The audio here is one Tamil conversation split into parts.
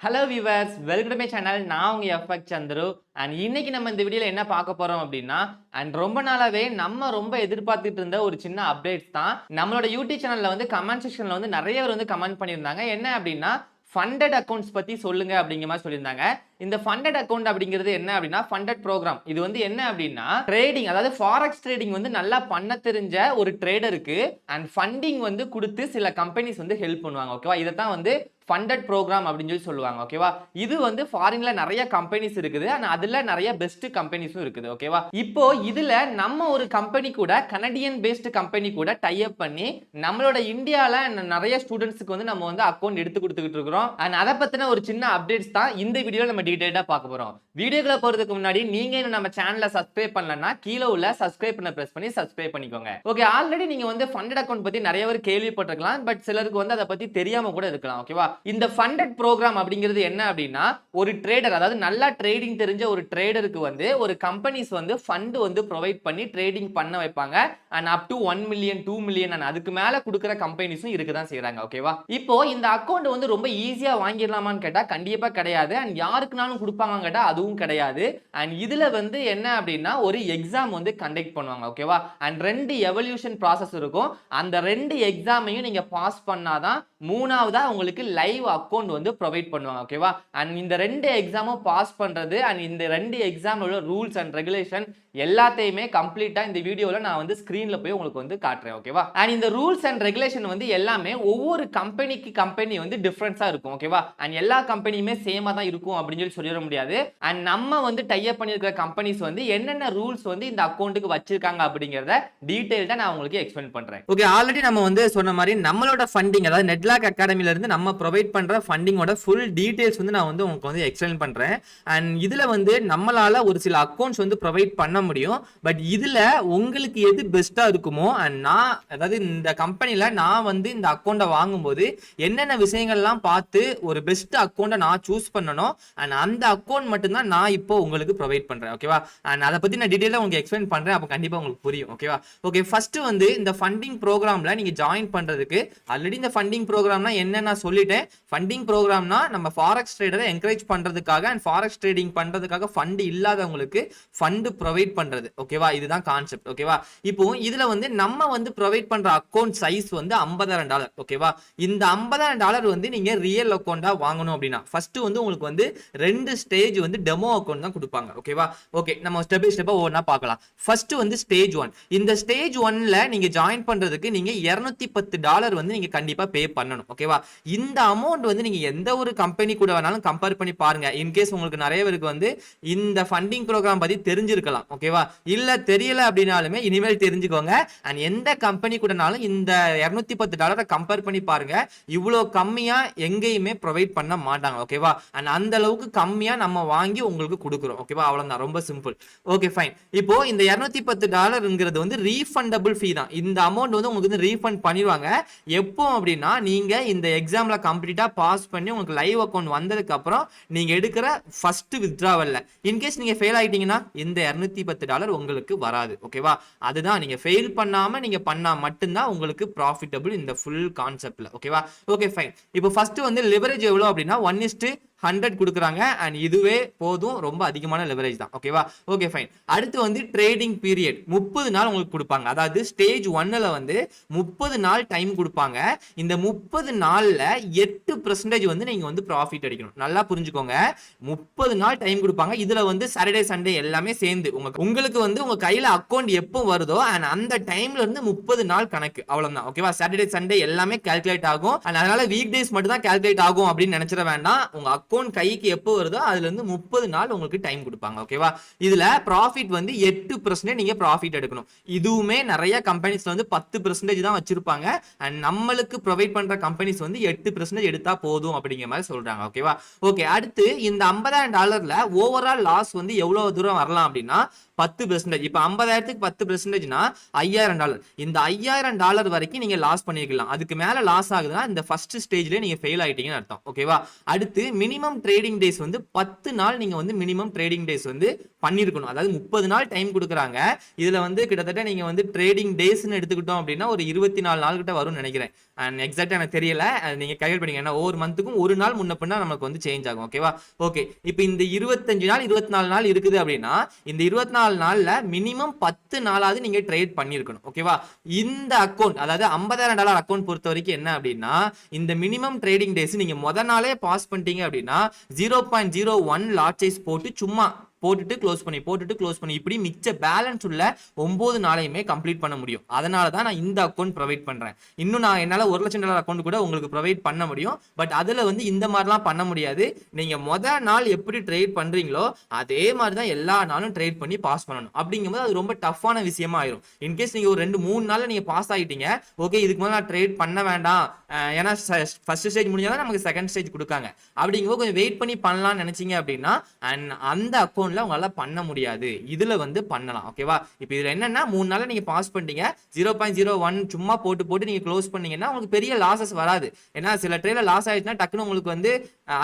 Hello viewers, welcome to my channel. நான் உங்க எஃப்எக்ஸ் சந்துரு. அண்ட் இன்னைக்கு நம்ம இந்த வீடியோல என்ன பார்க்க போறோம் அப்படின்னா, ரொம்ப நாளாவே நம்ம ரொம்ப எதிர்பார்த்துட்டு இருந்த ஒரு சின்ன அப்டேட்ஸ் தான். நம்மளோட யூடியூப் சேனல்ல வந்து கமெண்ட் செக்ஷன்ல வந்து நிறைய பேர் வந்து கமெண்ட் பண்ணியிருந்தாங்க. என்ன அப்படின்னா, ஃபண்டட் அக்கவுண்ட்ஸ் பத்தி சொல்லுங்க அப்படிங்கிற மாதிரி சொல்லியிருந்தாங்க. இந்த ஃபண்டட் அக்கவுண்ட் அப்படிங்கிறது என்ன அப்படின்னா, ஃபண்டட் ப்ரோக்ராம். இது வந்து என்ன அப்படின்னா, ட்ரேடிங், அதாவது ஃபாரெக்ஸ் ட்ரேடிங் வந்து நல்லா பண்ண தெரிஞ்ச ஒரு ட்ரேடருக்கு அண்ட் ஃபண்டிங் வந்து கொடுத்து சில கம்பெனிஸ் வந்து ஹெல்ப் பண்ணுவாங்க. ஓகேவா? இதை தான் வந்து ஃபண்டட் ப்ரோக்ராம் அப்படின்னு சொல்லி சொல்லுவாங்க. ஓகேவா? இது வந்து ஃபாரின்ல நிறைய கம்பெனிஸ் இருக்குது. ஆனா அதுல நிறைய பெஸ்ட் கம்பெனிஸும் இருக்குது. ஓகேவா? இப்போ இதுல நம்ம ஒரு கம்பெனி கூட, கனடியன் பேஸ்ட் கம்பெனி கூட டை அப் பண்ணி நம்மளோட இந்தியால நிறைய ஸ்டூடெண்ட்ஸ்க்கு வந்து நம்ம வந்து அக்கவுண்ட் எடுத்து கொடுத்துக்கிட்டு இருக்கிறோம். அண்ட் அதை பத்தின ஒரு சின்ன அப்டேட்ஸ் தான் இந்த வீடியோல நம்ம டீடைலா பார்க்க போறோம். வீடியோக்குள்ள போறதுக்கு முன்னாடி நீங்க இன்னும் நம்ம சேனலை சப்ஸ்கிரைப் பண்ணலன்னா கீழே உள்ள சப்ஸ்கிரைப் பண்ண பிரஸ் பண்ணி சப்ஸ்கிரைப் பண்ணிக்கோங்க. ஓகே, ஆல்ரெடி நீங்க வந்து ஃபண்டட் அக்கவுண்ட் பத்தி நிறைய பேர் கேள்விப்பட்டிருக்கலாம். பட் சிலருக்கு வந்து அதை பத்தி தெரியாம கூட இருக்கலாம். ஓகேவா? இந்த ஃபண்டட் ப்ரோக்ராம் அப்படிங்கிறது என்ன அப்படின்னா, ஒரு ட்ரேடர், அதாவது நல்லா ட்ரேடிங் தெரிஞ்ச ஒரு ட்ரேடருக்கு வந்து ஒரு கம்பெனிஸ் வந்து ஃபண்ட் வந்து ப்ரொவைட் பண்ணி ட்ரேடிங் பண்ண வைப்பாங்க. And up to 1 million 2 million and அதுக்கு மேல கொடுக்குற கம்பெனிஸும் இருக்க தான் செய்றாங்க. ஓகேவா? இப்போ இந்த அக்கவுண்ட் வந்து ரொம்ப ஈஸியா வாங்கிடலாமான்னு கேட்டா கண்டிப்பா கிடையாது. அண்ட் யாருக்குனாலும் கொடுப்பாங்க கேட்டா அதுவும் கிடையாது. அண்ட் இதுல வந்து என்ன அப்படின்னா, ஒரு எக்ஸாம் வந்து கண்டக்ட் பண்ணுவாங்க. ஓகேவா? அண்ட் 2 எவல்யூஷன் ப்ராசஸ் இருக்கும். அந்த 2 எக்ஸாமையும் நீங்க பாஸ் பண்ணாதான் மூணாவதா உங்களுக்கு லைவ் அக்கவுண்ட் வந்து ப்ரொவைட் பண்ணுவாங்க. ஓகேவா? அண்ட் இந்த 2 எக்ஸாமும் பாஸ் பண்றது அண்ட் இந்த 2 எக்ஸாமோட ரூல்ஸ் அண்ட் ரெகுலேஷன் எல்லாத்தையுமே கம்ப்ளீட்டா இந்த வீடியோல நான் வந்து ஸ்கிரீன்ல போய் உங்களுக்கு வந்து காட்டுறேன். ஓகேவா? அண்ட் இந்த ரூல்ஸ் அண்ட் ரெகுலேஷன் வந்து எல்லாமே ஒவ்வொரு கம்பெனிக்கு கம்பெனி வந்து டிஃபரன்ஸா இருக்கும். ஓகேவா? அண்ட் எல்லா கம்பெனியுமே சேமா தான் இருக்கும் அப்படின்னு சொல்லி சொல்லிட முடியாது. அண்ட் நம்ம வந்து டை அப் பண்ணியிருக்கிற கம்பெனிஸ் வந்து என்னென்ன ரூல்ஸ் வந்து இந்த அக்கவுண்ட்டுக்கு வச்சிருக்காங்க அப்படிங்கறத டீடைல்டா நான் உங்களுக்கு எக்ஸ்பிளைன் பண்றேன். ஓகே, ஆல்ரெடி நம்ம வந்து சொன்ன மாதிரி நம்மளோட ஃபண்டிங், அதாவது நெட்லாக் அகாடமில இருந்து நம்ம ப்ரொவைட் பண்ற ஃபண்டிங்கோட ஃபுல் டீடைல்ஸ் வந்து நான் வந்து உங்களுக்கு வந்து எக்ஸ்பிளைன் பண்றேன். அண்ட் இதுல வந்து நம்மளால ஒரு சில அக்கவுண்ட்ஸ் வந்து ப்ரொவைட் பண்ண முடியும். பட் இதுல உங்களுக்கு எது பெஸ்டா இருக்குமோ, அண்ட் நான், அதாவது இந்த கம்பெனில நான் வந்து இந்த அக்கவுண்ட வாங்கும்போது என்னென்ன விஷயங்கள்லாம் பார்த்து ஒரு பெஸ்ட் அக்கவுண்ட நான் சூஸ் பண்ணணும், அண்ட் அந்த அக்கவுண்ட் மட்டும் தான் நான் இப்போ உங்களுக்கு ப்ரொவைட் பண்றேன். ஓகேவா? அண்ட் அதை பத்தி நான் டீடைலா உங்களுக்கு எக்ஸ்பிளைன் பண்றேன். அப்ப கண்டிப்பா உங்களுக்கு புரியும். ஓகேவா? ஓகே, ஃபர்ஸ்ட் வந்து இந்த ஃபண்டிங் ப்ரோக்ராம்ல நீங்க ஜாயின் பண்றதுக்கு, ஆல்ரெடி இந்த ஃபண்டிங் ப்ரோக்ராம்னா என்ன நான் சொல்லிட்டேன். ஃபண்டிங் ப்ரோக்ராம்னா நம்ம ஃபாரெக்ஸ் ட்ரேடரை என்கரேஜ் பண்றதுக்காக அண்ட் ஃபாரெக்ஸ் ட்ரேடிங் பண்றதுக்காக ஃபண்ட் இல்லாதவங்களுக்கு ஃபண்ட் ப்ரொவைட் பண்றது. ஓகேவா? இதுதான் கான்செப்ட். ஓகேவா? இப்போ இதுல வந்து நம்ம வந்து ப்ரொவைட் பண்ற அக்கவுண்ட் சைஸ் வந்து $50,000. ஓகேவா? இந்த $50,000 வந்து நீங்க ரியல் அக்கவுண்டா வாங்கணும் அப்படின்னா ஃபர்ஸ்ட் வந்து உங்களுக்கு வந்து 2 ஸ்டேஜ் வந்து டெமோ அக்கவுண்ட் தான் கொடுப்பாங்க. ஓகேவா? ஓகே, நம்ம ஸ்டெப் பை ஸ்டெப்பா ஒவ்வொன்றா பார்க்கலாம். ஃபர்ஸ்ட் வந்து ஸ்டேஜ் 1. இந்த ஸ்டேஜ் 1ல நீங்க ஜாயின் பண்றதுக்கு நீங்க $210 வந்து நீங்க கண்டிப்பா பே பண்ணணும். ஓகேவா? இந்த அமௌண்ட் வந்து நீங்க எந்த ஒரு கம்பெனி கூட வேணாலும் கம்பேர் பண்ணி பாருங்க. இன்கேஸ் உங்களுக்கு நிறைய பேருக்கு வந்து இந்த ஃபண்டிங் ப்ரோக்ராம் பத்தி தெரிஞ்சிருக்கலாம். ஓகேவா? இல்ல தெரியல அப்படினாலுமே இனிமேல் தெரிஞ்சுக்கோங்க. அண்ட் எந்த கம்பெனி கூடனாலும் இந்த $210 கம்பேர் பண்ணி பாருங்க. இவ்வளவு கம்மியா எங்கேயுமே ப்ரொவைட் பண்ண மாட்டாங்க. ஓகேவா? அண்ட் அந்த அளவுக்கு கம்மியா நம்ம வாங்கி உங்களுக்கு கொடுக்குறோம். ஓகேவா? அவ்வளவுதான், ரொம்ப சிம்பிள். Okay, fine. இப்போ இந்த $210ங்கிறது வந்து ரீஃபண்டபிள் ஃபீ தான். இந்த அமௌண்ட் வந்து உங்களுக்கு வந்து ரீஃபண்ட் பண்ணிடுவாங்க. எப்போ அப்படின்னா, நீங்க இந்த எக்ஸாம்ல கம்ப்ளீட்டா பாஸ் பண்ணி உங்களுக்கு லைவ் அக்கவுண்ட் வந்ததுக்கு அப்புறம் நீங்க எடுக்கிற ஃபர்ஸ்ட் வித்ட்ராவல்ல இன்கேஸ் நீங்க ஃபெயில் ஆயிட்டீங்கன்னா இந்த $210 உங்களுக்கு வராது. ஓகேவா? அதுதான், நீங்க ஃபெயில் பண்ணாம நீங்க பண்ணா மட்டும்தான் உங்களுக்கு ப்ராஃபிட்டபிள் இந்த ஃபுல் கான்செப்ட்ல. ஓகேவா? Okay, fine. இப்போ ஃபர்ஸ்ட் வந்து லிவரேஜ் எவ்வளவு அப்படின்னா 1:100 கொடுக்குறாங்க. அண்ட் இதுவே போதும், ரொம்ப அதிகமான லெவரேஜ் தான். ஓகேவா? Okay, fine. அடுத்து வந்து ட்ரேடிங் பீரியட் 30 நாள் உங்களுக்கு கொடுப்பாங்க. அதாவது ஸ்டேஜ் 1ல வந்து 30 நாள் டைம் கொடுப்பாங்க. இந்த 30 நாள்ல 8% வந்து நீங்க வந்து ப்ராஃபிட் அடிக்கணும். நல்லா புரிஞ்சுக்கோங்க. 30 நாள் டைம் கொடுப்பாங்க. இதுல வந்து சாட்டர்டே சண்டே எல்லாமே சேர்ந்து உங்களுக்கு வந்து உங்க கையில அக்கவுண்ட் எப்போ வருதோ அண்ட் அந்த டைம்ல இருந்து 30 நாள் கணக்கு. அவ்வளவுதான். ஓகேவா? சாட்டர்டே சண்டே எல்லாமே கால்குலேட் ஆகும். அதனால வீக் டேஸ் மட்டும் தான் கால்குலேட் ஆகும் அப்படின்னு நினைச்சிட வேண்டாம். உங்க அக்கவுண்ட் கைக்கு எப்போ வருதோ அதுல இருந்து 30 நாள் உங்களுக்கு டைம் கொடுப்பாங்க. ஓகேவா? இதுல ப்ராஃபிட் வந்து 8% நீங்க ப்ராஃபிட் எடுக்கணும். இதுவுமே நிறைய கம்பெனிஸ்ல வந்து 10% தான் வச்சிருப்பாங்க. அண்ட் நம்மளுக்கு ப்ரொவைட் பண்ற கம்பெனிஸ் வந்து 8% எடுத்தா போதும் அப்படிங்கிற மாதிரி சொல்றாங்க. ஓகேவா? ஓகே, அடுத்து இந்த $50,000ல ஓவரால் லாஸ் வந்து எவ்வளவு தூரம் வரலாம் அப்படின்னா 10%. இப்ப 50,000க்கு 10%னா $5,000. இந்த $5,000 வரைக்கும் நீங்க லாஸ் பண்ணிருக்கலாம். அதுக்கு மேல லாஸ் ஆகுதுன்னா இந்த ஃபர்ஸ்ட் ஸ்டேஜ்ல நீங்க ஃபெயில் ஆயிட்டீங்கன்னு அர்த்தம். ஓகேவா? அடுத்து மினிமம் ட்ரேடிங் டேஸ் வந்து 10 நாள் நீங்க வந்து மினிமம் ட்ரேடிங் டேஸ் வந்து பண்ணிருக்கணும். அதாவது 30 நாள் டைம் கொடுக்குறாங்க. இதுல வந்து கிட்டத்தட்ட நீங்க வந்து ட்ரேடிங் டேஸ்ன்னு எடுத்துக்கிட்டோம் அப்படின்னா ஒரு 24 நாள் கிட்ட வரும்னு நினைக்கிறேன். அண்ட் எக்ஸாக்ட்டா எனக்கு தெரியல. நீங்க கையல் பண்ணீங்க. ஏன்னா ஒவ்வொரு மந்த்துக்கும் ஒரு நாள் முன்ன பின்ன நமக்கு வந்து சேஞ்ச் ஆகும். ஓகேவா? ஓகே. இப்போ இந்த 25 நாள் 24 நாள் இருக்குது அப்படின்னா இந்த 24 நாள்ல மினிமம் 10 நாளாவது நீங்க ட்ரேட் பண்ணிருக்கணும். ஓகேவா? இந்த அக்கவுண்ட் அதாவது $50,000 அக்கவுண்ட் பொறுத்த வரைக்கும் என்ன அப்படின்னா இந்த மினிமம் ட்ரேடிங் டேஸ் நீங்க முத நாளே பாஸ் பண்ணிட்டீங்க அப்படின்னா 0.01 லாட் சைஸ் போட்டு சும்மா போட்டுட்டு க்ளோஸ் பண்ணி இப்படி மிச்ச பேலன்ஸ் உள்ள 9 நாளையுமே கம்ப்ளீட் பண்ண முடியும். அதனால தான் நான் இந்த அக்கவுண்ட் ப்ரொவைட் பண்றேன். இன்னும் நான் என்னால $1,00,000 அக்கவுண்ட் கூட உங்களுக்கு ப்ரொவைட் பண்ண முடியும். பட் அதுல வந்து இந்த மாதிரிலாம் பண்ண முடியாது. நீங்க முதல் நாள் எப்படி ட்ரேட் பண்றீங்களோ அதே மாதிரி தான் எல்லா நாளும் ட்ரேட் பண்ணி பாஸ் பண்ணணும். அப்படிங்கும்போது அது ரொம்ப டஃப்பான விஷயமா ஆயிரும். இன்கேஸ் நீங்க ஒரு 2-3 நாள்ல நீங்க பாஸ் ஆகிட்டீங்க, ஓகே இதுக்கு மேலே நான் ட்ரேட் பண்ண வேண்டாம், ஏன்னா ஃபர்ஸ்ட் ஸ்டேஜ் முடிஞ்சாதான் நமக்கு செகண்ட் ஸ்டேஜ் கொடுக்காங்க, அப்படிங்கும்போது கொஞ்சம் வெயிட் பண்ணி பண்ணலாம்னு நினைச்சீங்க அப்படின்னா அந்த அக்கவுண்ட் உங்களால பண்ண முடியாது. இதுல வந்து பண்ணலாம். ஓகேவா? இப்போ இதுல என்னன்னா 3 நாள்ல நீங்க பாஸ் பண்ணிட்டீங்க, 0.01 சும்மா போட்டு நீங்க க்ளோஸ் பண்ணீங்கன்னா உங்களுக்கு பெரிய லாசஸ் வராது. ஏன்னா சில ட்ரேட்ல லாஸ் ஆயிடுச்சுன்னா டக்குன்னு உங்களுக்கு வந்து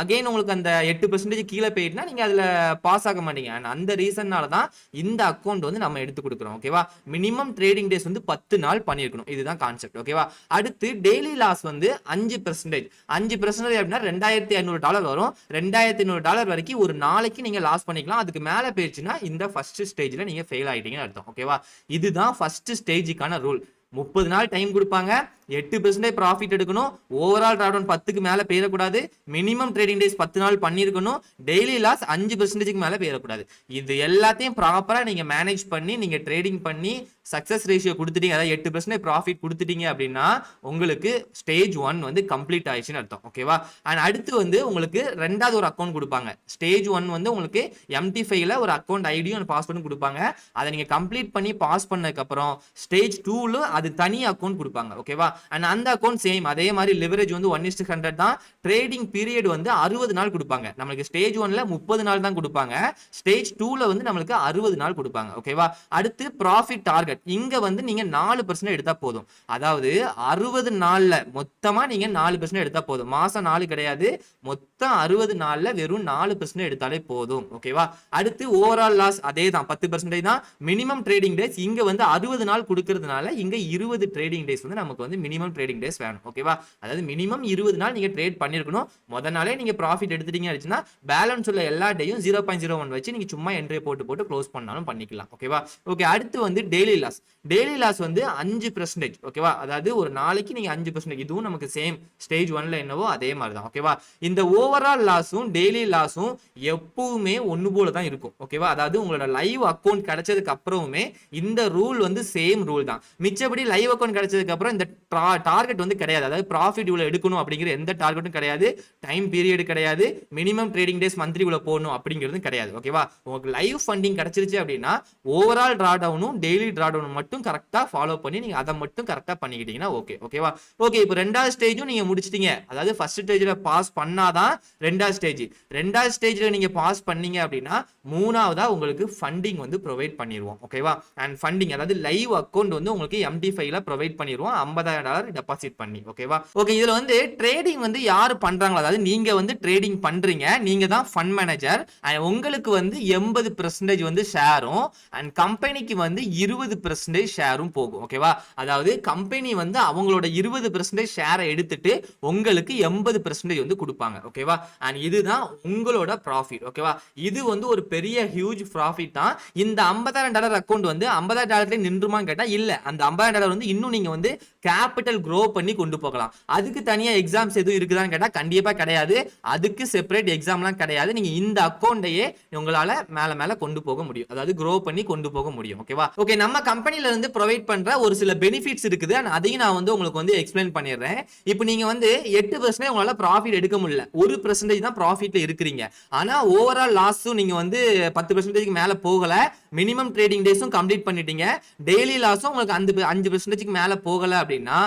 அகைன் உங்களுக்கு அந்த 8% கீழே போயிட்டுனா நீங்க அதுல பாஸ் ஆக மாட்டீங்க. அந்த ரீசன்னால தான் இந்த அக்கவுண்ட் வந்து நம்ம எடுத்து கொடுக்குறோம். ஓகேவா? மினிமம் ட்ரேடிங் டேஸ் வந்து 10 நாள் பண்ணிருக்கணும். இதுதான் கான்செப்ட். ஓகேவா? அடுத்து டெய்லி லாஸ் வந்து 5%. 5% அப்படின்னா $2,500 வரும். $2,500 வரைக்கும் ஒரு நாளைக்கு நீங்க லாஸ் பண்ணிக்கலாம். அதுக்கு மேல போயிடுச்சுன்னா இந்த ஃபர்ஸ்ட் ஸ்டேஜ்ல நீங்க ஃபெயில் ஆயிட்டீங்கன்னு அர்த்தம். ஓகேவா? இதுதான் ஃபர்ஸ்ட் ஸ்டேஜுக்கான ரூல். 30 நாள் டைம் கொடுப்பாங்க, 8% ப்ராஃபிட் எடுக்கணும், ஓவரால் டிராடவுன் 10க்கு மேல போயிடக்கூடாது, மினிமம் ட்ரேடிங் டேஸ் 10 நாள் பண்ணிருக்கணும், டெய்லி லாஸ் 5%க்கு மேல போயிடக்கூடாது. இது எல்லாத்தையும் ப்ராப்பரா நீங்க மேனேஜ் பண்ணி நீங்க ட்ரேடிங் பண்ணி சக்சஸ் ரேஷியோ கொடுத்துட்டீங்க, அதாவது 8% ப்ராஃபிட் கொடுத்துட்டீங்க அப்படின்னா உங்களுக்கு ஸ்டேஜ் 1 வந்து கம்ப்ளீட் ஆயிடுச்சுன்னு அர்த்தம். ஓகேவா? அண்ட் அடுத்து வந்து உங்களுக்கு ரெண்டாவது ஒரு அக்கௌண்ட் கொடுப்பாங்க. ஸ்டேஜ் 1 வந்து உங்களுக்கு MT5ல ஒரு அக்கௌண்ட் ஐடியும் பாஸ்வேர்டும் கொடுப்பாங்க. அதை நீங்க கம்ப்ளீட் பண்ணி பாஸ் பண்ணதுக்கு அப்புறம் ஸ்டேஜ் 2ல அது தனி அக்கௌண்ட் கொடுப்பாங்க. ஓகேவா? அண்ட் அந்த அக்கௌண்ட் சேம் அதே மாதிரி லிவரேஜ் வந்து 1:100 தான். ட்ரேடிங் பீரியட் வந்து 60 நாள் கொடுப்பாங்க. நமக்கு ஸ்டேஜ் 1ல 30 நாள் தான் கொடுப்பாங்க, ஸ்டேஜ் 2ல வந்து நமக்கு 60 நாள் கொடுப்பாங்க. ஓகேவா? அடுத்து ப்ராஃபிட் டார்கெட். இங்க வந்து நீங்க 4% எடுத்தா போதும். அதாவது 60 நாள்ல மொத்தமா நீங்க 4% எடுத்தா போதும். மாசம் 4 கிடையாது, மொத்தம் 60 நாள்ல வெறும் 4% எடுத்தாலே போதும். ஓகேவா? அடுத்து ஓவரால் லாஸ் அதே தான் 10% தான். மினிமம் ட்ரேடிங் டேஸ் இங்க வந்து 60 நாள் கொடுக்கிறதுனால இங்க 20 ட்ரேடிங் டேஸ் வந்து நமக்கு வந்து மினிமம் ட்ரேடிங் டேஸ் வேணும். ஓகேவா? அதாவது மினிமம் 20 நாள் நீங்க ட்ரேட் பண்ணிருக்கணும். முத நாளே நீங்க ப்ராஃபிட் எடுத்துட்டீங்க அப்படின்னா பேலன்ஸ் உள்ள எல்லா டேயும் 0.01 வச்சு நீங்க சும்மா என்ட்ரி போட்டு க்ளோஸ் பண்ணாலும் பண்ணிக்கலாம். ஓகேவா? ஓகே. அடுத்து வந்து டெய்லி லாஸ். டெய்லி லாஸ் வந்து 5%. ஓகேவா? அதாவது ஒரு நாளைக்கு நீங்க 5%. இதுவும் நமக்கு சேம் ஸ்டேஜ் 1ல என்னவோ அதே மாதிரி தான். ஓகேவா? இந்த ஓவரால் லாஸும் டெய்லி லாஸும் எப்பவுமே ஒன்னு போல தான் இருக்கும். ஓகேவா? அதாவது உங்களோட லைவ் அக்கவுண்ட் கிடைச்சதுக்கு அப்புறமே இந்த ரூல் வந்து சேம் ரூல் தான். மிச்சபடி லைவ் அக்கவுண்ட் கிடைச்சதுக்கு அப்புறம் இந்த டார்கெட் வந்து கிடையாது. அதாவது ப்ராஃபிட் இவ்வளவு எடுக்கணும் அப்படிங்கிற எந்த டார்கெட்டும் கிடையாது, டைம் பீரியட் கிடையாது, மினிமம் ட்ரேடிங் டேஸ் மந்த்லி இவ்வளவு போடணும் அப்படிங்கிறது கிடையாது. ஓகேவா? உங்களுக்கு லைவ் ஃபண்டிங் கிடைச்சிருச்சு அப்படின்னா ஓவரால் டிராடவுனும் டெய்லி டிராடவுனும் மட்டும் கரெக்டா ஃபாலோ பண்ணி நீங்க அதை மட்டும் கரெக்டா பண்ணிக்கிட்டீங்கன்னா ஓகே. ஓகேவா? ஓகே. இப்போ ரெண்டாவது ஸ்டேஜும் நீங்க முடிச்சிட்டீங்க. அதாவது ஃபர்ஸ்ட் ஸ்டேஜ்ல பாஸ் பண்ணாதான் ரெண்டாவது ஸ்டேஜ். ரெண்டாவது ஸ்டேஜ்ல நீங்க பாஸ் பண்ணீங்க அப்படின்னா மூணாவதா உங்களுக்கு ஃபண்டிங் வந்து ப்ரொவைட் பண்ணிடுவோம். ஓகேவா? அண்ட் ஃபண்டிங் அதாவது லைவ் அக்கௌண்ட் வந்து உங்களுக்கு MT5ல ப்ரொவைட் பண்ணிடுவோம், $50,000 டெபாசிட் பண்ணி. ஓகேவா? ஓகே. இதுல வந்து ட்ரேடிங் வந்து யாரு பண்றாங்களோ, அதாவது நீங்க வந்து ட்ரேடிங் பண்றீங்க, நீங்க தான் ஃபண்ட் மேனேஜர், உங்களுக்கு வந்து 80% வந்து ஷேரும் அண்ட் கம்பெனிக்கு வந்து 20% ஷேரும் போகும். ஓகேவா? அதாவது கம்பெனி வந்து அவங்களோட 20% ஷேரை எடுத்துட்டு உங்களுக்கு 80% வந்து கொடுப்பாங்க. ஓகேவா? அண்ட் இதுதான் உங்களோட ப்ராஃபிட். ஓகேவா? இது வந்து ஒரு பெரிய ஹியூஜ் ப்ராஃபிட் தான். இந்த $50,000 அக்கவுண்ட் வந்து $50,000 நின்றுமான்னு கேட்டா இல்ல. அந்த $50,000 வந்து இன்னும் நீங்க வந்து கேபிட்டல் க்ரோ பண்ணி கொண்டு போகலாம். அதுக்கு தனியா எக்ஸாம்ஸ் எதுவும் இருக்குதான்னு கேட்டா கண்டிப்பா கிடையாது. அதுக்கு செப்பரேட் எக்ஸாம்லாம் கிடையாது. நீங்க இந்த அக்கவுண்டையே உங்களால மேல கொண்டு போக முடியும், அதாவது க்ரோ பண்ணி கொண்டு போக முடியும். ஓகேவா? ஓகே. நம்ம கம்பெனில இருந்து ப்ரொவைட் பண்ற ஒரு சில பெனிஃபிட்ஸ் இருக்குது, அதையும் நான் வந்து உங்களுக்கு வந்து எக்ஸ்பிளைன் பண்ணிடுறேன். இப்போ நீங்க வந்து 8% உங்களால ப்ராஃபிட் எடுக்க முடியல, 1% தான் ப்ராஃபிட்ல இருக்கிறீங்க. ஆனா ஓவரால் லாஸும் நீங்க வந்து 10% மேல போகல, மினிமம் ட்ரேடிங் டேஸும் கம்ப்ளீட் பண்ணிட்டீங்க, டெய்லி லாஸும் உங்களுக்கு 5% மேல போகல அப்படின்னா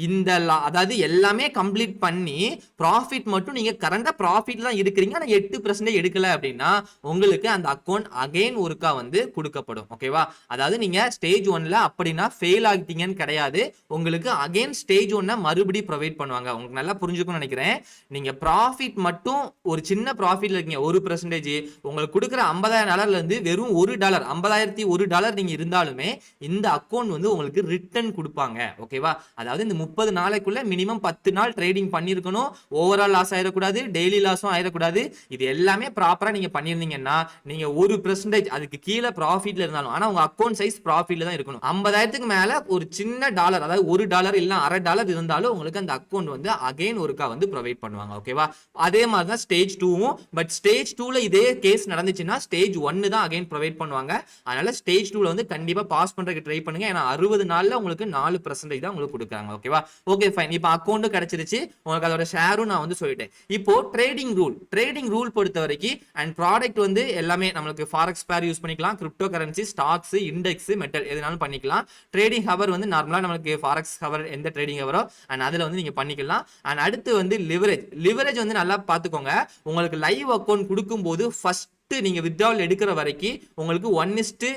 இந்த அதாவது எல்லாமே கம்ப்ளீட் பண்ணி ப்ராஃபிட் மட்டும் நீங்க கரண்டா ப்ராஃபிட் தான் இருக்கிறீங்க, ஆனா 8% எடுக்கல அப்படின்னா உங்களுக்கு அந்த அக்கௌண்ட் அகைன் ஒருக்கா வந்து கொடுக்கப்படும். ஓகேவா? அதாவது நீங்க ஸ்டேஜ் 1ல அப்படினா ஃபெயில் ஆகிட்டீங்கன்னு கிடையாது, உங்களுக்கு அகைன் ஸ்டேஜ் 1 மறுபடியும் ப்ரொவைட் பண்ணுவாங்க. உங்களுக்கு நல்லா புரிஞ்சுக்கணும்னு நினைக்கிறேன். நீங்க ப்ராஃபிட் மட்டும் ஒரு சின்ன ப்ராஃபிட்ல இருக்கீங்க, 1% உங்களுக்கு கொடுக்குற $50,000 இருந்து வெறும் $1 $50,001 நீங்க இருந்தாலுமே இந்த அக்கௌண்ட் வந்து உங்களுக்கு ரிட்டர்ன் கொடுப்பாங்க. ஓகேவா? அதாவது இந்த 30 நாளைக்குள்ள மினிமம் 10 நாள் ட்ரேடிங் பண்ணிருக்கணும், ஓவரால் லாஸ் ஆயிடக்கூடாது, டெய்லி லாஸும் ஆயிடக்கூடாது. இது எல்லாமே ப்ராப்பரா நீங்க பண்ணிருந்தீங்கன்னா நீங்க 1% அதுக்கு கீழே ப்ராஃபிட்ல இருந்தாலும், ஆனா உங்க அக்கௌண்ட் சைஸ் ப்ராஃபிட்ல தான் இருக்கணும். 50,000க்கு மேல ஒரு சின்ன டாலர், அதாவது $1 இல்ல $1/2 இருந்தாலும் உங்களுக்கு அந்த அக்கௌண்ட் வந்து அகைன் ஒருக்கா வந்து ப்ரொவைட் பண்ணுவாங்க. ஓகேவா? அதே மாதிரி தான் ஸ்டேஜ் 2வும். பட் ஸ்டேஜ் 2ல இதே கேஸ் நடந்துச்சுன்னா ஸ்டேஜ் 1 தான் அகைன் ப்ரொவைட் பண்ணுவாங்க. அதனால ஸ்டேஜ் 2ல வந்து கண்டிப்பா பாஸ் பண்றதுக்கு ட்ரை பண்ணுங்க. ஏன்னா 60 நாள்ல உங்களுக்கு 4% தான் உங்களுக்கு கொடுக்குறாங்க. ஓகேவா? Okay fine. இப்போ அக்கௌண்ட் கிடைச்சிருச்சு, உங்களுக்கு அதோட ஷேரும் நான் வந்து சொல்லிட்டேன். இப்போ ட்ரேடிங் ரூல் பொறுத்த வரைக்கும் அண்ட் ப்ராடக்ட் வந்து எல்லாமே நம்மளுக்கு ஃபாரெக்ஸ் பேர் யூஸ் பண்ணிக்கலாம், crypto currency, stocks, index, metal எதுனாலும் பண்ணிக்கலாம். ட்ரேடிங் ஹவர் வந்து நார்மலா நமக்கு ஃபாரெக்ஸ் ஹவர் எந்த ட்ரேடிங் ஹவரோ அண்ட் அதுல வந்து நீங்க பண்ணிக்கலாம். அண்ட் அடுத்து வந்து லிவரேஜ் வந்து நல்லா பாத்துக்கோங்க. உங்களுக்கு லைவ் அக்கௌண்ட் கொடுக்கும்போது ஃபர்ஸ்ட் நீங்க வித்ட்ராவல் எடுக்கிற வரைக்கும் உங்களுக்கு 1:50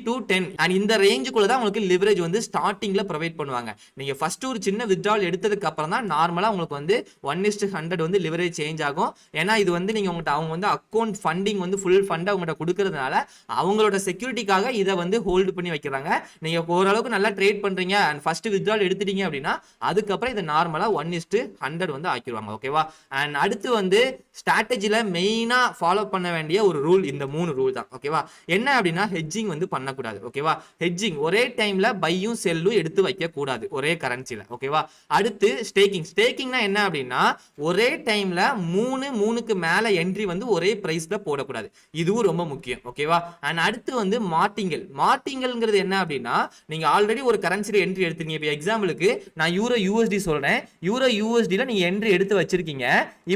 to 10 அண்ட் இந்த ரேஞ்சுக்குள்ள தான் உங்களுக்கு லிவரேஜ் வந்து ஸ்டார்டிங்ல ப்ரொவைட் பண்ணுவாங்க. நீங்க ஃபர்ஸ்ட் ஒரு சின்ன வித்ட்ராவல் எடுத்ததுக்கு அப்புறம் தான் நார்மலா உங்களுக்கு வந்து 1:100 வந்து லிவரேஜ் சேஞ்ச் ஆகும். ஏன்னா இது வந்து நீங்க அவங்க வந்து அக்கௌண்ட் ஃபண்டிங் வந்து ஃபுல் ஃபண்ட் அவங்ககிட்ட கொடுக்கறதுனால அவங்களோட செக்யூரிட்டிக்காக இதை வந்து ஹோல்டு பண்ணி வைக்கிறாங்க. நீங்க ஓரளவுக்கு நல்லா ட்ரேட் பண்றீங்க அண்ட் ஃபர்ஸ்ட் வித்ட்ராவல் எடுத்துட்டீங்க அப்படின்னா அதுக்கப்புறம் இதை நார்மலா 1:100 வந்து ஆக்கிடுவாங்க. ஓகேவா? அண்ட் அடுத்து வந்து ஸ்ட்ராட்டஜில மெயினா ஃபாலோ பண்ண வேண்டிய ஒரு ரூல் இந்த 3 ரூல் தான். ஓகேவா? என்ன அப்படின்னா ஹெட்ஜிங் வந்து பண்ணக்கூடாது. ஓகேவா? ஹெட்ஜிங் ஒரே டைம்ல பையும் செல்லும் எடுத்து வைக்க கூடாது ஒரே கரன்சில. ஓகேவா? அடுத்து ஸ்டேக்கிங்னா என்ன அப்படின்னா ஒரே டைம்ல 3க்கு மேல என்ட்ரி வந்து ஒரே பிரைஸ்ல போடக்கூடாது. இதுவும் ரொம்ப முக்கியம். ஓகேவா? அண்ட் அடுத்து வந்து மார்டிங்கல்ங்கிறது என்ன அப்படின்னா நீங்க ஆல்ரெடி ஒரு கரன்சில என்ட்ரி எடுத்தீங்க. இப்போ எக்ஸாம்பிளுக்கு நான் யூரோ யூஎஸ்டி சொல்றேன். யூரோ யூஎஸ்டில நீங்க என்ட்ரி எடுத்து வச்சிருக்கீங்க.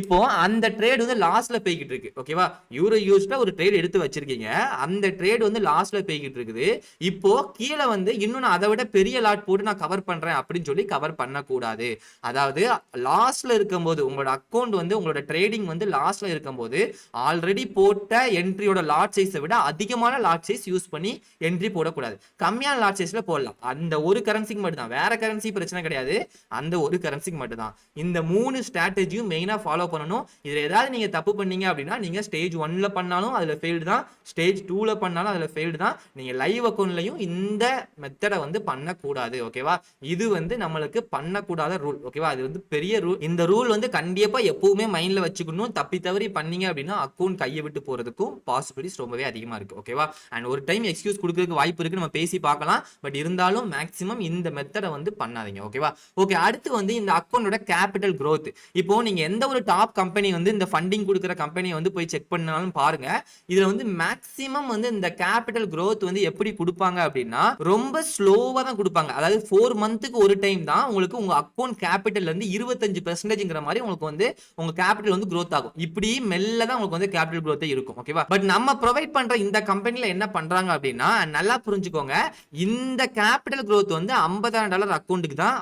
இப்போ அந்த ட்ரேட் வந்து லாஸ்ட்ல போய்கிட்டு இருக்கு. ஓகேவா? யூரோ யூஎஸ்டில ஒரு ட்ரேட் எடுத்து வச்சிருக்கீங்க, அந்த ட்ரேட் வந்து லாஸ்ட்ல போய்கிட்டு இருக்குது. இப்போ கீழே வந்து இன்னும் நான் அதை விட பெரிய லாட் போட்டு நான் கவர் பண்றேன் அப்படின்னு சொல்லி கவர் பண்ணக்கூடாது. அதாவது லாஸ்ட்ல இருக்கும்போது உங்களோட அக்கௌண்ட் வந்து உங்களோட ட்ரேடிங் வந்து லாஸ்ட்ல இருக்கும்போது ஆல்ரெடி போட்ட என்ட்ரியோட லாட் சைஸை விட அதிகமான லாட் சைஸ் யூஸ் பண்ணி என்ட்ரி போடக்கூடாது. கம்மியான லாட் சைஸ்ல போடலாம். அந்த ஒரு கரன்சிக்கு மட்டும் தான், வேற கரன்சி பிரச்சனை கிடையாது, அந்த ஒரு கரன்சிக்கு மட்டும் தான். இந்த 3 ஸ்ட்ராட்டஜியும் மெயினா ஃபாலோ பண்ணணும். இதுல ஏதாவது நீங்க தப்பு பண்ணீங்க அப்படின்னா நீங்க ஸ்டேஜ் 1ல பண்ணாலும் அதுல ஃபெயில்டு தான், ஸ்டேஜ் 2ல பண்ணாலும் அதுல ஃபெயில்டு தான். நீங்க லைவ் அக்கௌண்ட்லயும் இந்த மெத்தடை வந்து பண்ணக்கூடாது. ஓகேவா? இது வந்து நம்மளுக்கு பண்ணக்கூடாத ரூல். ஓகேவா? அது வந்து பெரிய ரூல். இந்த ரூல் வந்து கண்டிப்பா எப்பவுமே மைண்ட்ல வச்சுக்கணும். தப்பி தவறி பண்ணீங்க அப்படின்னா அக்கௌண்ட் கையை விட்டு போறதுக்கும் பாசிபிலிட்டிஸ் ரொம்பவே அதிகமா இருக்கு. ஓகேவா? அண்ட் ஒரு டைம் எக்ஸ்கியூஸ் கொடுக்கறதுக்கு வாய்ப்பு இருக்கு, நம்ம பேசி பார்க்கலாம். பட் இருந்தாலும் மேக்ஸிமம் இந்த மெத்தடை வந்து பண்ணாதீங்க. ஓகேவா? ஓகே, அடுத்து வந்து இந்த அக்கௌண்டோட கேபிட்டல் growth. இப்போ நீங்க எந்த ஒரு டாப் கம்பெனி வந்து இந்த ஃபண்டிங் கொடுக்குற கம்பெனியை வந்து போய் செக் பண்ணாலும் பாருங்க, இதுல வந்து மேக்ஸிமம் வந்து இந்த கேபிட்டல் growth வந்து எப்படி கொடுப்பாங்க அப்படின்னா ரொம்ப ஸ்லோவா தான் கொடுப்பாங்க. அதாவது 4 மந்த்துக்கு ஒரு டைம் தான் உங்களுக்கு உங்க அக்கௌண்ட் கேபிட்டல் வந்து 25% மாதிரி உங்களுக்கு வந்து உங்க கேபிட்டல் வந்து growth ஆகும். இப்படி மெல்ல தான் உங்களுக்கு வந்து கேபிட்டல் growth இருக்கும். ஓகேவா? பட் நம்ம ப்ரொவைட் பண்ற இந்த கம்பெனில என்ன பண்றாங்க அப்படின்னா நல்லா புரிஞ்சுக்கோங்க, இந்த கேபிட்டல் growth வந்து $50,000 அக்கௌண்ட்டுக்கு தான்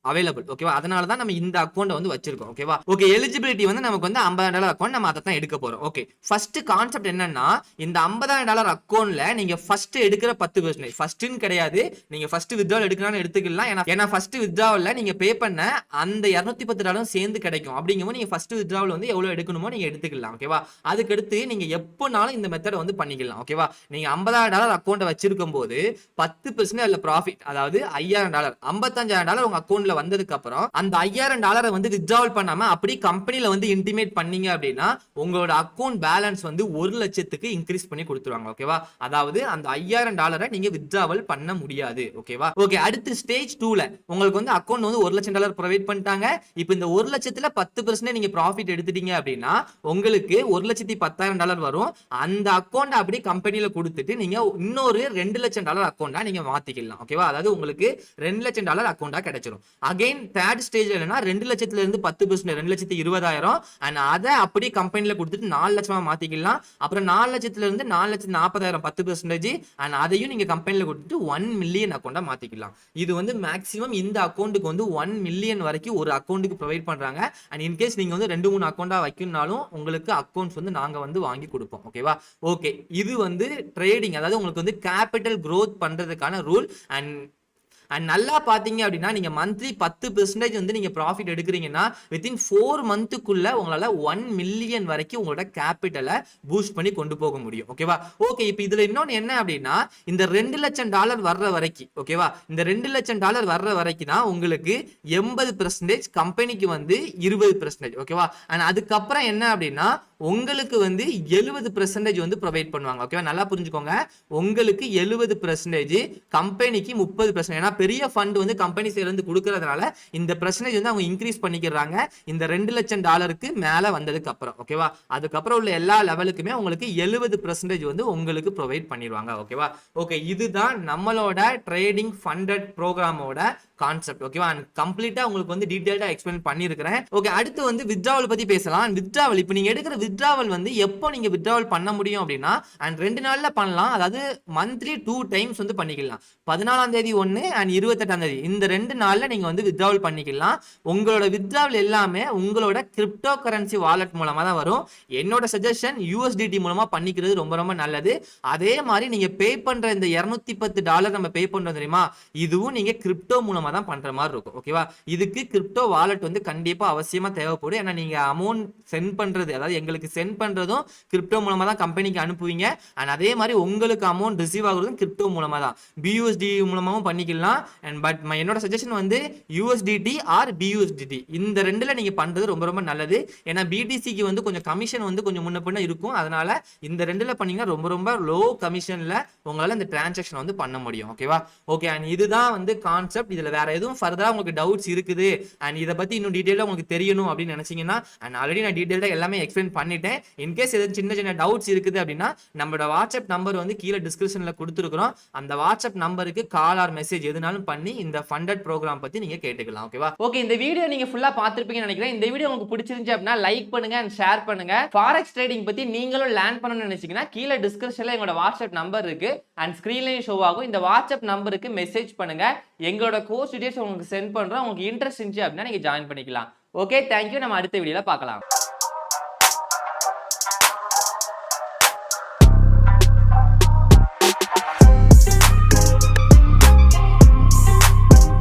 அவைலபிள். ஓகேவா? அதனால தான் நம்ம இந்த அக்கௌண்ட் வந்து வச்சிருக்கோம். ஓகேவா? ஓகே, எலிஜிபிலிட்டி வந்து நமக்கு வந்து $50,000 அக்கௌண்ட், நம்ம அதை தான் எடுக்க போறோம். ஓகே, ஃபர்ஸ்ட் கான்செப்ட் என்னன்னா இந்த $50,000 அக்கௌண்ட்ல நீங்க ஃபர்ஸ்ட் எடுக்கிற 10% ஃபர்ஸ்ட்னு கிடையாது, நீங்க ஃபர்ஸ்ட் வித்ட்ராவல் எடுக்கலாம்னு எடுத்துக்கலாம். ஏன்னா ஃபர்ஸ்ட் வித்ட்ராவல்ல நீங்க பே பண்ண அந்த $210 சேர்ந்து கிடைக்கும். அப்படிங்கும்போது நீங்க ஃபர்ஸ்ட் வித்ட்ராவல் வந்து எவ்வளவு எடுக்கணுமோ நீங்க எடுத்துக்கலாம். ஓகேவா? அதுக்கு அடுத்து நீங்க எப்பனாலும் இந்த மெத்தட் வந்து பண்ணிக்கலாம். ஓகேவா? நீங்க $50,000 அக்கௌண்ட் வச்சிருக்கும் போது 10% அதுல ப்ராஃபிட், அதாவது $5,000 $55,000 உங்க அக்கௌண்ட்ல வந்ததுக்கு அப்புறம் அந்த $5,000 வந்து வித்ட்ராவல் பண்ணாம அப்படி கம்பெனில வந்து இன்டிமேட் பண்ணீங்க அப்படின்னா உங்களோட அக்கௌண்ட் பேலன்ஸ் வந்து 1 லட்சத்துக்கு இன்க்ரீஸ் பண்ணி கொடுத்துருவாங்க. ஓகேவா? அதாவது அந்த $5,000 நீங்க வித்ட்ராவல் பண்ண முடியாது. ஓகேவா? ஓகே, அடுத்து ஸ்டேஜ் 2ல உங்களுக்கு வந்து அக்கௌண்ட் வந்து $1 லட்சம் ப்ரொவைட் பண்ணிட்டாங்க. இப்போ இந்த 1 லட்சத்துல 10% நீங்க ப்ராஃபிட் எடுத்துட்டீங்க அப்படின்னா உங்களுக்கு $1,10,000 வரும். அந்த அக்கௌண்ட் அப்படி கம்பெனில கொடுத்துட்டு நீங்க இன்னொரு $2 லட்சம் அக்கௌண்டா நீங்க மாத்திக்கலாம். ஓகேவா? அதாவது உங்களுக்கு $2 லட்சம் அக்கௌண்டா கிடைச்சிரும். அகைன் தேர்ட் ஸ்டேஜ்ல என்னன்னா 2 லட்சத்துல இருந்து 10%, 2,20,000 அண்ட் அதை அப்படியே கம்பெனில கொடுத்துட்டு 4 லட்சமா மாத்திக்கலாம். அப்புறம் 4 லட்சத்துல இருந்து 4,40,000 10% அண்ட் அதையும் நீங்க கம்பெனில கொடுத்துட்டு 1 மில்லியன் அக்கௌண்டா மாத்திக்கலாம். இது வந்து மேக்ஸிமம் இந்த அக்கௌண்ட்டுக்கு வந்து 1 மில்லியன் வரைக்கும் ஒரு அக்கௌண்ட்டுக்கு ப்ரொவைட் பண்றாங்க. அண்ட் இன்கேஸ் நீங்க வந்து 2-3 அக்கௌண்டா வைக்கணும்னாலும் உங்களுக்கு அக்கௌண்ட்ஸ் வந்து நாங்க வந்து வாங்கி கொடுப்போம். ஓகேவா? ஓகே, இது வந்து ட்ரேடிங், அதாவது உங்களுக்கு வந்து கேபிட்டல் growth பண்றதுக்கான ரூல். அண்ட் நல்லா பாத்தீங்க அப்படின்னா நீங்க மந்த்லி 10% வந்து நீங்க ப்ராஃபிட் எடுக்கிறீங்கன்னா வித்தின் 4 மந்த்துக்குள்ள உங்களால 1 மில்லியன் வரைக்கும் உங்களோட கேபிட்டலை பூஸ்ட் பண்ணி கொண்டு போக முடியும். ஓகேவா? ஓகே, இப்போ இதுல இன்னொன்னு என்ன அப்படின்னா இந்த $2 லட்சம் வர்ற வரைக்கும், ஓகேவா, இந்த $2 லட்சம் வர்ற வரைக்கும் தான் உங்களுக்கு 80%, கம்பெனிக்கு வந்து 20%. ஓகேவா? அண்ட் அதுக்கப்புறம் என்ன அப்படின்னா உங்களுக்கு வந்து 70% வந்து ப்ரொவைட் பண்ணுவாங்க. ஓகேவா? நல்லா புரிஞ்சுக்கோங்க, உங்களுக்கு 70%, கம்பெனிக்கு 30%. ஏன்னா பெரிய ஃபண்ட் வந்து கம்பெனி சைடுல இருந்து கொடுக்கறதுனால இந்த பெர்சன்டேஜ் வந்து அவங்க இன்க்ரீஸ் பண்ணிக்கிறாங்க இந்த $2 லட்சம் மேல வந்ததுக்கு அப்புறம். ஓகேவா? அதுக்கப்புறம் உள்ள எல்லா லெவலுக்குமே உங்களுக்கு 70% வந்து உங்களுக்கு ப்ரொவைட் பண்ணிடுவாங்க. ஓகேவா? ஓகே, இதுதான் நம்மளோட ட்ரேடிங் ஃபண்டட் ப்ரோக்ராமோட கான்செப்ட். ஓகேவா? கம்ப்ளீட்டா உங்களுக்கு வந்து டீடைல்டா எக்ஸ்பிளைன் பண்ணியிருக்கிறேன். ஓகே, அடுத்து வந்து வித்ட்ராவல் பத்தி பேசலாம். வித்ட்ராவல், இப்போ நீங்க எடுக்கிற வித்ட்ராவல் வந்து எப்போ நீங்க வித்ட்ராவல் பண்ண முடியும் அப்படின்னா அண்ட் 2 நாள்ல பண்ணலாம். அதாவது மந்த்லி 2 டைம்ஸ் வந்து பண்ணிக்கலாம். 14ஆம் தேதி 1 அண்ட் 28ஆம் தேதி, இந்த 2 நாள்ல நீங்க வந்து வித்ட்ராவல் பண்ணிக்கலாம். உங்களோட வித்ட்ராவல் எல்லாமே உங்களோட கிரிப்டோ கரன்சி வாலெட் மூலமா தான் வரும். என்னோட சஜஷன் USDT மூலமா பண்ணிக்கிறது ரொம்ப ரொம்ப நல்லது. அதே மாதிரி நீங்க பே பண்ற இந்த $210 நம்ம பே பண்றோம் தெரியுமா, இதுவும் நீங்க கிரிப்டோ மூலமா தான் பண்ற மாதிரி இருக்கும். ஓகேவா? இதுக்கு கிரிப்டோ வாலெட் வந்து கண்டிப்பா அவசியமா தேவைப்படும். ஏன்னா நீங்க அமௌண்ட் சென்ட் பண்றது, அதாவது எங்களுக்கு சென்ட் பண்றதும் கிரிப்டோ மூலமா தான் கம்பெனிக்கு அனுப்புவீங்க. அண்ட் அதே மாதிரி உங்களுக்கு அமௌண்ட் ரிசீவ் ஆகுறதும் கிரிப்டோ மூலமா தான். BUSD மூலமாவும் பண்ணிக்கலாம். அண்ட் பட் என்னோட சஜஷன் வந்து USDT ஆர் BUSDT, இந்த ரெண்டுல நீங்க பண்றது ரொம்ப ரொம்ப நல்லது. ஏன்னா BTCக்கு வந்து கொஞ்சம் கமிஷன் வந்து கொஞ்சம் முன்ன பின்ன இருக்கும். அதனால இந்த ரெண்டுல பண்ணீங்கன்னா ரொம்ப ரொம்ப லோ கமிஷன்ல உங்களால இந்த டிரான்சாக்ஷன் வந்து பண்ண முடியும். ஓகேவா? ஓகே, அண்ட் இதுதான் வந்து கான்செப்ட். இதுல வேற எதுவும் ஃபர்தரா உங்களுக்கு டவுட்ஸ் இருக்குது அண்ட் இதை பத்தி இன்னும் டீடைலா உங்களுக்கு தெரியணும் அப்படின்னு நினைச்சீங்கன்னா, அண்ட் ஆல்ரெடி நான் டீடைலா எல்லாமே எக்ஸ்பிளைன் பண்ணிட்டேன். இன்கேஸ் எதுவும் சின்ன சின்ன டவுட்ஸ் இருக்குது அப்படின்னா நம்மளோட வாட்ஸ்அப் நம்பர் வந்து கீழே டிஸ்கிரிப்ஷன்ல கொடுத்துருக்கோம். அந்த வாட்ஸ்அப் நம்பருக்கு கால் ஆர் மெசேஜ் எதுனாலும் பண்ணி இந்த ஃபண்டட் ப்ரோக்ராம் பத்தி நீங்க கேட்டுக்கலாம். ஓகேவா? ஓகே, இந்த வீடியோ நீங்க ஃபுல்லா பார்த்திருப்பீங்கன்னு நினைக்கிறேன். இந்த வீடியோ உங்களுக்கு பிடிச்சிருந்துச்சு அப்படின்னா லைக் பண்ணுங்க அண்ட் ஷேர் பண்ணுங்க. ஃபாரெக்ஸ் ட்ரேடிங் பத்தி நீங்களும் லேர்ன் பண்ணணும்னு நினைச்சீங்கன்னா கீழே டிஸ்கிரிப்ஷன்ல எங்களோட வாட்ஸ்அப் நம்பர் இருக்கு அண்ட் ஸ்கிரீன்லயும் ஷோ ஆகும். இந்த வாட்ஸ்அப் நம்பருக்கு மெசேஜ் பண்ணுங்க. எங்களோட கோர்ஸ் டீடைல்ஸ் உங்களுக்கு சென்ட் பண்றோம். உங்களுக்கு இன்ட்ரெஸ்ட் இருந்துச்சு அப்படின்னா நீங்க ஜாயின் பண்ணிக்கலாம். Okay, thank you. நம்ம அடுத்த வீடியோல பார்க்கலாம்.